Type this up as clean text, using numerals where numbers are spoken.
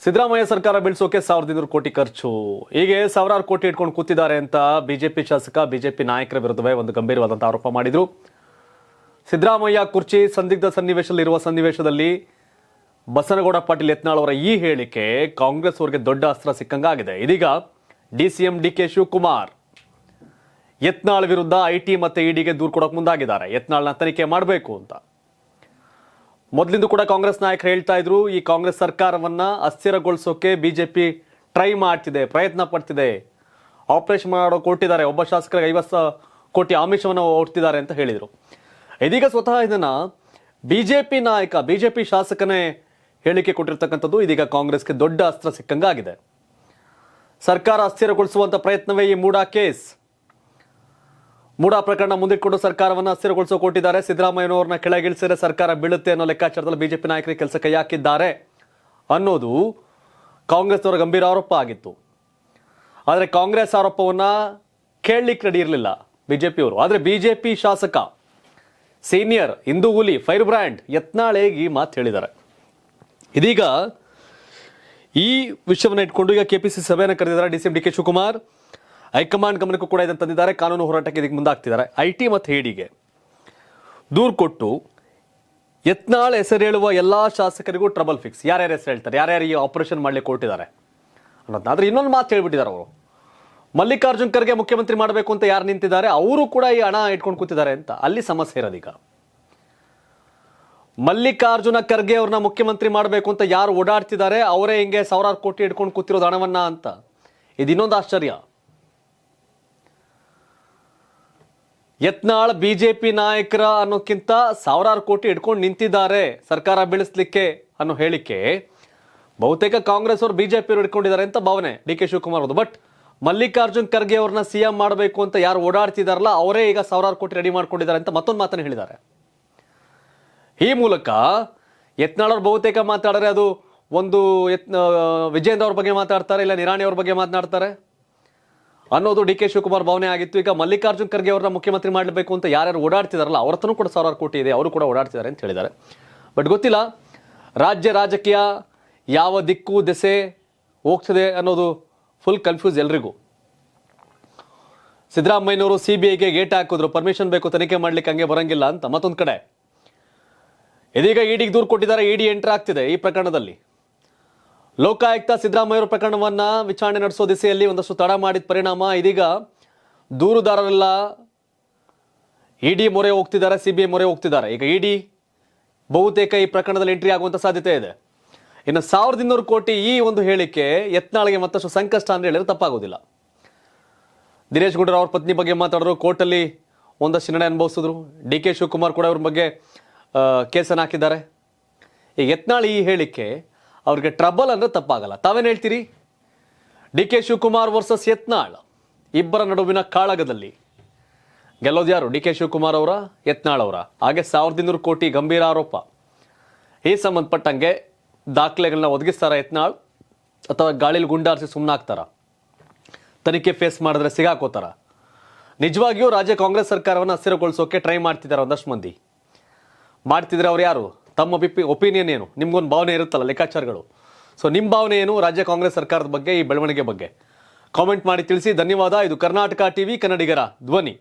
ಸಿದ್ದರಾಮಯ್ಯ ಸರ್ಕಾರ ಬೀಳ್ಸೋಕೆ 1200 ಕೋಟಿ ಖರ್ಚು. ಹೀಗೆ ಸಾವಿರಾರು ಕೋಟಿ ಇಟ್ಕೊಂಡು ಕೂತಿದ್ದಾರೆ ಅಂತ ಬಿಜೆಪಿ ಶಾಸಕ ಬಿಜೆಪಿ ನಾಯಕರ ವಿರುದ್ಧವೇ ಒಂದು ಗಂಭೀರವಾದಂತಹ ಆರೋಪ ಮಾಡಿದ್ರು. ಸಿದ್ದರಾಮಯ್ಯ ಕುರ್ಚಿ ಸಂದಿಗ್ಧ ಸನ್ನಿವೇಶದಲ್ಲಿ ಬಸನಗೌಡ ಪಾಟೀಲ್ ಯತ್ನಾಳ್ ಅವರ ಈ ಹೇಳಿಕೆ ಕಾಂಗ್ರೆಸ್ ಅವರಿಗೆ ದೊಡ್ಡ ಅಸ್ತ್ರ ಸಿಕ್ಕಂಗಾಗಿದೆ. ಇದೀಗ ಡಿಸಿಎಂ ಡಿಕೆ ಶಿವಕುಮಾರ್ ಯತ್ನಾಳ್ ವಿರುದ್ಧ ಐಟಿ ಮತ್ತೆ ಇಡಿಗೆ ದೂರು ಕೊಡೋಕೆ ಮುಂದಾಗಿದ್ದಾರೆ. ಯತ್ನಾಳ್ನ ತನಿಖೆ ಮಾಡಬೇಕು ಅಂತ ಮೊದಲಿಂದ ಕೂಡ ಕಾಂಗ್ರೆಸ್ ನಾಯಕರು ಹೇಳ್ತಾ ಇದ್ರು. ಈ ಕಾಂಗ್ರೆಸ್ ಸರ್ಕಾರವನ್ನ ಅಸ್ಥಿರಗೊಳಿಸೋಕೆ ಬಿಜೆಪಿ ಟ್ರೈ ಮಾಡ್ತಿದೆ, ಪ್ರಯತ್ನ ಪಡ್ತಿದೆ, ಆಪರೇಷನ್ ಮಾಡೋ ಕೊಟ್ಟಿದ್ದಾರೆ, ಒಬ್ಬ ಶಾಸಕರಿಗೆ 50 ಕೋಟಿ ಆಮಿಷವನ್ನು ಹೊಡ್ತಿದ್ದಾರೆ ಅಂತ ಹೇಳಿದರು. ಇದೀಗ ಸ್ವತಃ ಇದನ್ನ ಬಿಜೆಪಿ ನಾಯಕ, ಬಿಜೆಪಿ ಶಾಸಕನೇ ಹೇಳಿಕೆ ಕೊಟ್ಟಿರ್ತಕ್ಕಂಥದ್ದು ಇದೀಗ ಕಾಂಗ್ರೆಸ್ಗೆ ದೊಡ್ಡ ಅಸ್ತ್ರ ಸಿಕ್ಕಂಗಾಗಿದೆ. ಸರ್ಕಾರ ಅಸ್ಥಿರಗೊಳಿಸುವಂತ ಪ್ರಯತ್ನವೇ ಈ ಮೂಡಾ ಕೇಸ್. ಮೂಡಾ ಪ್ರಕರಣ ಮುಂದಿಟ್ಕೊಂಡು ಸರ್ಕಾರವನ್ನು ಅಸ್ಥಿರಗೊಳಿಸೋ ಕೊಟ್ಟಿದ್ದಾರೆ. ಸಿದ್ದರಾಮಯ್ಯನವ್ರನ್ನ ಕೆಳಗಿಳಿಸಿದ್ರೆ ಸರ್ಕಾರ ಬೀಳುತ್ತೆ ಅನ್ನೋ ಲೆಕ್ಕಾಚಾರದಲ್ಲಿ ಬಿಜೆಪಿ ನಾಯಕರಿಗೆ ಕೆಲಸ ಕೈ ಹಾಕಿದ್ದಾರೆ ಅನ್ನೋದು ಕಾಂಗ್ರೆಸ್ನವರ ಗಂಭೀರ ಆರೋಪ ಆಗಿತ್ತು. ಆದರೆ ಕಾಂಗ್ರೆಸ್ ಆರೋಪವನ್ನ ಕೇಳಲಿಕ್ಕೆ ರೆಡಿ ಇರಲಿಲ್ಲ ಬಿಜೆಪಿಯವರು. ಆದರೆ ಬಿಜೆಪಿ ಶಾಸಕ ಸೀನಿಯರ್ ಹಿಂದೂ ಹುಲಿ ಫೈರ್ ಬ್ರ್ಯಾಂಡ್ ಯತ್ನಾಳ್ ಈ ಮಾತು ಹೇಳಿದ್ದಾರೆ. ಇದೀಗ ಈ ವಿಷಯವನ್ನು ಇಟ್ಕೊಂಡು ಈಗ ಕೆಪಿಸಿಸಿ ಸಭೆಯನ್ನು ಕರೆದಿದ್ದಾರೆ ಡಿಸಿಎಂ ಡಿಕೆ ಶಿವಕುಮಾರ್. ಹೈಕಮಾಂಡ್ ಗಮನಕ್ಕೂ ಕೂಡ ಇದನ್ನು ತಂದಿದ್ದಾರೆ. ಕಾನೂನು ಹೋರಾಟಕ್ಕೆ ಇದಕ್ಕೆ ಮುಂದಾಗ್ತಿದ್ದಾರೆ. ಐಟಿ ಮತ್ತು ಹೇಡಿಗೆ ದೂರು ಕೊಟ್ಟು ಯತ್ನಾಳ್ ಹೆಸರು ಹೇಳುವ ಎಲ್ಲಾ ಶಾಸಕರಿಗೂ ಟ್ರಬಲ್ ಫಿಕ್ಸ್. ಯಾರ್ಯಾರು ಹೆಸರು ಹೇಳ್ತಾರೆ, ಯಾರ್ಯಾರು ಈ ಆಪರೇಷನ್ ಮಾಡ್ಲಿಕ್ಕೆ ಕೊಟ್ಟಿದ್ದಾರೆ ಅನ್ನೋದಾದ್ರೆ ಇನ್ನೊಂದು ಮಾತು ಹೇಳ್ಬಿಟ್ಟಿದ್ದಾರೆ ಅವರು. ಮಲ್ಲಿಕಾರ್ಜುನ್ ಖರ್ಗೆ ಮುಖ್ಯಮಂತ್ರಿ ಮಾಡಬೇಕು ಅಂತ ಯಾರು ನಿಂತಿದ್ದಾರೆ ಅವರು ಕೂಡ ಈ ಹಣ ಇಟ್ಕೊಂಡು ಕೂತಿದ್ದಾರೆ ಅಂತ ಅಲ್ಲಿ ಸಮಸ್ಯೆ ಇರೋದೀಗ. ಮಲ್ಲಿಕಾರ್ಜುನ ಖರ್ಗೆ ಅವ್ರನ್ನ ಮುಖ್ಯಮಂತ್ರಿ ಮಾಡಬೇಕು ಅಂತ ಯಾರು ಓಡಾಡ್ತಿದ್ದಾರೆ ಅವರೇ ಹಿಂಗೆ ಸಾವಿರಾರು ಕೋಟಿ ಇಟ್ಕೊಂಡು ಕೂತಿರೋದು ಹಣವನ್ನ ಅಂತ. ಇದು ಇನ್ನೊಂದು ಆಶ್ಚರ್ಯ. ಯತ್ನಾಳ್ ಬಿಜೆಪಿ ನಾಯಕರ ಅನ್ನೋಕ್ಕಿಂತ ಸಾವಿರಾರು ಕೋಟಿ ಇಟ್ಕೊಂಡು ನಿಂತಿದ್ದಾರೆ ಸರ್ಕಾರ ಬೀಳಿಸ್ಲಿಕ್ಕೆ ಅನ್ನೋ ಹೇಳಿಕೆ ಬಹುತೇಕ ಕಾಂಗ್ರೆಸ್ ಅವರು ಬಿಜೆಪಿ ಅವರು ಇಟ್ಕೊಂಡಿದ್ದಾರೆ ಅಂತ ಭಾವನೆ ಡಿಕೆ ಶಿವಕುಮಾರ್ ಅವರು. ಬಟ್ ಮಲ್ಲಿಕಾರ್ಜುನ್ ಖರ್ಗೆ ಅವ್ರನ್ನ ಸಿಎಂ ಮಾಡಬೇಕು ಅಂತ ಯಾರು ಓಡಾಡ್ತಿದಾರಲ್ಲ ಅವರೇ ಈಗ ಸಾವಿರಾರು ಕೋಟಿ ರೆಡಿ ಮಾಡ್ಕೊಂಡಿದ್ದಾರೆ ಅಂತ ಮತ್ತೊಂದು ಮಾತನ್ನು ಹೇಳಿದ್ದಾರೆ. ಈ ಮೂಲಕ ಯತ್ನಾಳ್ ಅವರು ಬಹುತೇಕ ಮಾತಾಡಿದ್ರೆ ಅದು ಒಂದು ವಿಜೇಂದ್ರ ಅವ್ರ ಬಗ್ಗೆ ಮಾತಾಡ್ತಾರೆ, ಇಲ್ಲ ನಿರಾಣಿ ಅವ್ರ ಬಗ್ಗೆ ಮಾತನಾಡ್ತಾರೆ ಅನ್ನೋದು ಡಿ ಕೆ ಶಿವಕುಮಾರ್ ಭಾವನೆ ಆಗಿತ್ತು. ಈಗ ಮಲ್ಲಿಕಾರ್ಜುನ್ ಖರ್ಗೆ ಅವ್ರನ್ನ ಮುಖ್ಯಮಂತ್ರಿ ಮಾಡಬೇಕು ಅಂತ ಯಾರ್ಯಾರು ಓಡಾಡ್ತಿದಾರಲ್ಲ ಅವ್ರ ಹತ್ರನೂ ಕೂಡ ಸಾವಿರಾರು ಕೋಟಿ ಇದೆ, ಅವರು ಕೂಡ ಓಡಾಡ್ತಿದ್ದಾರೆ ಅಂತ ಹೇಳಿದ್ದಾರೆ. ಬಟ್ ಗೊತ್ತಿಲ್ಲ ರಾಜ್ಯ ರಾಜಕೀಯ ಯಾವ ದಿಕ್ಕು ದೆಸೆ ಹೋಗ್ತದೆ ಅನ್ನೋದು ಫುಲ್ ಕನ್ಫ್ಯೂಸ್ ಎಲ್ರಿಗೂ. ಸಿದ್ದರಾಮಯ್ಯನವರು ಸಿಬಿಐಗೆ ಗೇಟ್ ಹಾಕಿದ್ರು, ಪರ್ಮಿಷನ್ ಬೇಕು ತನಿಖೆ ಮಾಡ್ಲಿಕ್ಕೆ, ಹಂಗೆ ಬರಂಗಿಲ್ಲ ಅಂತ. ಮತ್ತೊಂದು ಕಡೆ ಇದೀಗ ಇಡಿಗೆ ದೂರು ಕೊಟ್ಟಿದ್ದಾರೆ. ಇಡಿ ಎಂಟರ್ ಆಗ್ತಿದೆ ಈ ಪ್ರಕರಣದಲ್ಲಿ. ಲೋಕಾಯುಕ್ತ ಸಿದ್ದರಾಮಯ್ಯ ಪ್ರಕರಣವನ್ನ ವಿಚಾರಣೆ ನಡೆಸೋ ದಿಸೆಯಲ್ಲಿ ಒಂದಷ್ಟು ತಡ ಮಾಡಿದ ಪರಿಣಾಮ ಇದೀಗ ದೂರುದಾರರೆಲ್ಲ ಇಡಿ ಮೊರೆ ಹೋಗ್ತಿದ್ದಾರೆ, ಸಿಬಿಐ ಮೊರೆ ಹೋಗ್ತಿದ್ದಾರೆ. ಈಗ ಇಡಿ ಬಹುತೇಕ ಈ ಪ್ರಕರಣದಲ್ಲಿ ಎಂಟ್ರಿ ಆಗುವಂತ ಸಾಧ್ಯತೆ ಇದೆ. ಇನ್ನು 1200 ಕೋಟಿ ಈ ಒಂದು ಹೇಳಿಕೆ ಯತ್ನಾಳ್ಗೆ ಮತ್ತಷ್ಟು ಸಂಕಷ್ಟ ಅಂದ್ರೆ ಹೇಳಿದ್ರೆ ತಪ್ಪಾಗೋದಿಲ್ಲ. ದಿನೇಶ್ ಗುಂಡೂರಾವ್ ಅವ್ರ ಪತ್ನಿ ಬಗ್ಗೆ ಮಾತಾಡಿದ್ರು, ಕೋರ್ಟಲ್ಲಿ ಒಂದಷ್ಟು ನಿರ್ಣಯ ಅನುಭವಿಸಿದ್ರು. ಡಿ ಕೆ ಶಿವಕುಮಾರ್ ಕೂಡ ಅವ್ರ ಬಗ್ಗೆ ಕೇಸನ್ನು ಹಾಕಿದ್ದಾರೆ. ಈಗ ಯತ್ನಾಳ್ ಈ ಹೇಳಿಕೆ ಅವ್ರಿಗೆ ಟ್ರಬಲ್ ಅಂದ್ರೆ ತಪ್ಪಾಗಲ್ಲ. ತಾವೇನು ಹೇಳ್ತೀರಿ? D K Shivakumar versus Yatnal ಇಬ್ಬರ ನಡುವಿನ ಕಾಳಗದಲ್ಲಿ ಗೆಲ್ಲೋದು ಯಾರು? ಡಿ ಕೆ ಶಿವಕುಮಾರ್ ಅವರ, ಯತ್ನಾಳ್ ಅವರ? ಹಾಗೆ 1200 ಕೋಟಿ ಗಂಭೀರ ಆರೋಪ. ಈ ಸಂಬಂಧಪಟ್ಟಂಗೆ ದಾಖಲೆಗಳನ್ನ ಒದಗಿಸ್ತಾರ ಯತ್ನಾಳ್ ಅಥವಾ ಗಾಳಿಲಿ ಗುಂಡಾರಿಸಿ ಸುಮ್ಮನಾಗ್ತಾರ? ತನಿಖೆ ಫೇಸ್ ಮಾಡಿದ್ರೆ ಸಿಗಾಕೋತಾರ? ನಿಜವಾಗಿಯೂ ರಾಜ್ಯ ಕಾಂಗ್ರೆಸ್ ಸರ್ಕಾರವನ್ನು ಅಸ್ಥಿರಗೊಳಿಸೋಕೆ ಟ್ರೈ ಮಾಡ್ತಿದ್ದಾರೆ ಒಂದಷ್ಟು ಮಂದಿ. ಮಾಡ್ತಿದ್ರೆ ಅವ್ರು ಯಾರು? ತಮ್ಮ ಒಪಿನಿಯನ್ ಏನು? ನಿಮ್ಗೊಂದು ಭಾವನೆ ಇರುತ್ತಲ್ಲ, ಲೆಕ್ಕಾಚಾರಗಳು. ಸೊ ನಿಮ್ಮ ಭಾವನೆ ಏನು ರಾಜ್ಯ ಕಾಂಗ್ರೆಸ್ ಸರ್ಕಾರದ ಬಗ್ಗೆ, ಈ ಬೆಳವಣಿಗೆ ಬಗ್ಗೆ? ಕಾಮೆಂಟ್ ಮಾಡಿ ತಿಳಿಸಿ. ಧನ್ಯವಾದ. ಇದು ಕರ್ನಾಟಕ ಟಿವಿ, ಕನ್ನಡಿಗರ ಧ್ವನಿ.